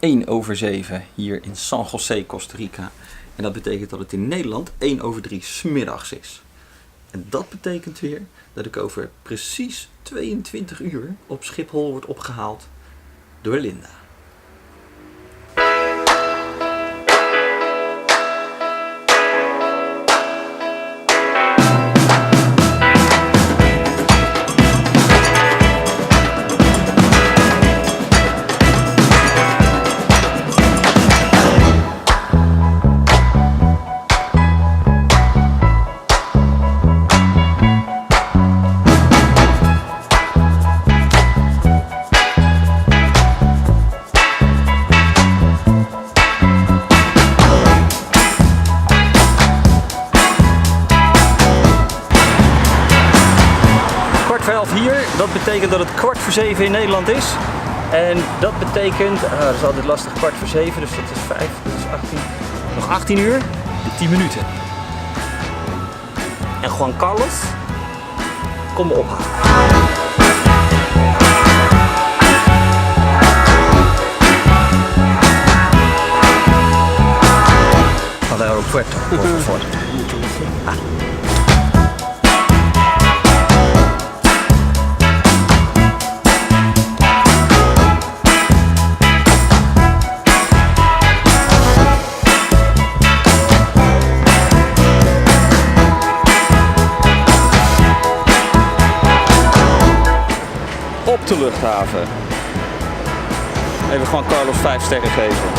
1/7 hier in San José, Costa Rica. En dat betekent dat het in Nederland 1/3 'smiddags is. En dat betekent weer dat ik over precies 22 uur op Schiphol word opgehaald door Linda. Hier, dat betekent dat het 6:15 in Nederland is. En dat betekent, dat is altijd lastig, 6:15, dus dat is 5, dat is 18. Nog 18 uur, 10 minuten. En Juan Carlos, kom me ophalen. Al aeropuerto, por favor. Op de luchthaven. Even gewoon Carlos 5 sterren geven.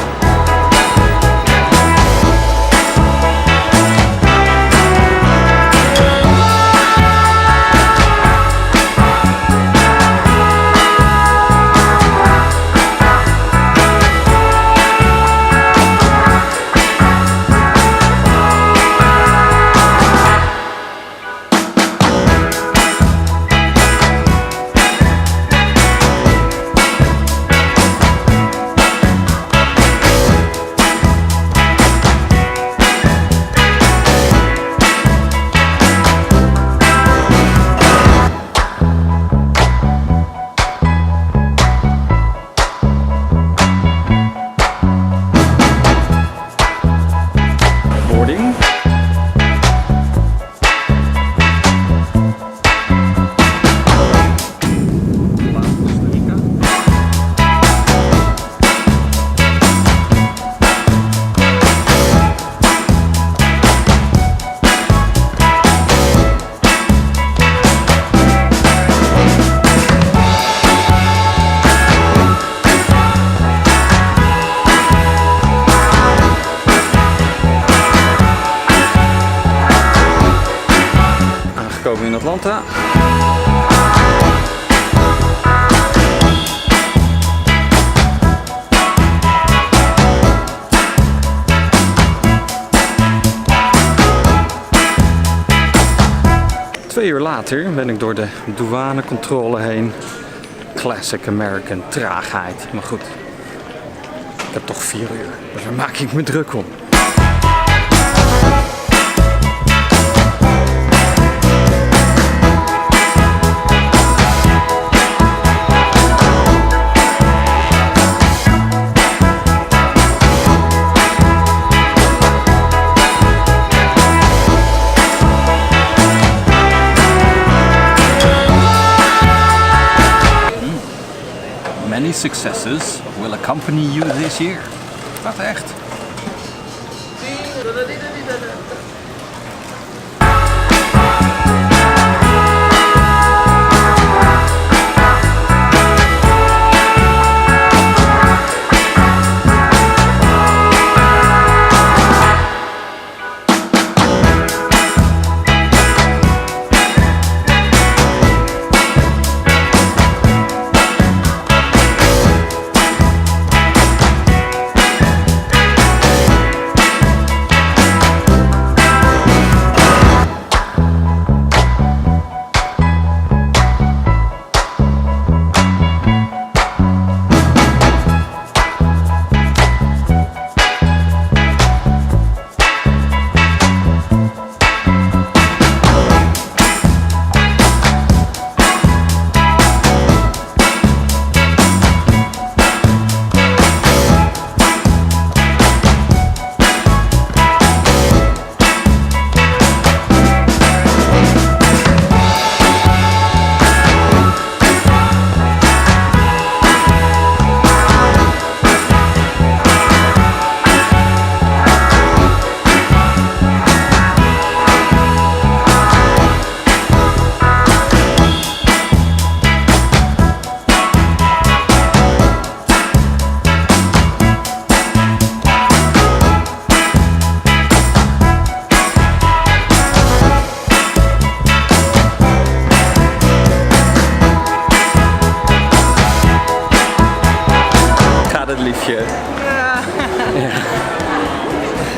In Atlanta. Twee uur later ben ik door de douanecontrole heen. Classic American traagheid. Maar goed, ik heb toch 4 uur, dus daar maak ik me druk om. Many successes will accompany you this year. Wat echt? je. Ja.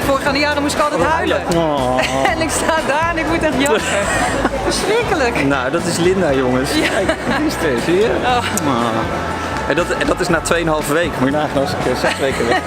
Voorgaande jaren moest ik altijd huilen. Oh. En ik sta daar en ik moet echt janken. Verschrikkelijk. Nou, dat is Linda, jongens. Ja. Kijk, wat is dit? Zie je? Oh. En dat is na 2,5 week. Moet je nagaan als ik 6 weken weg.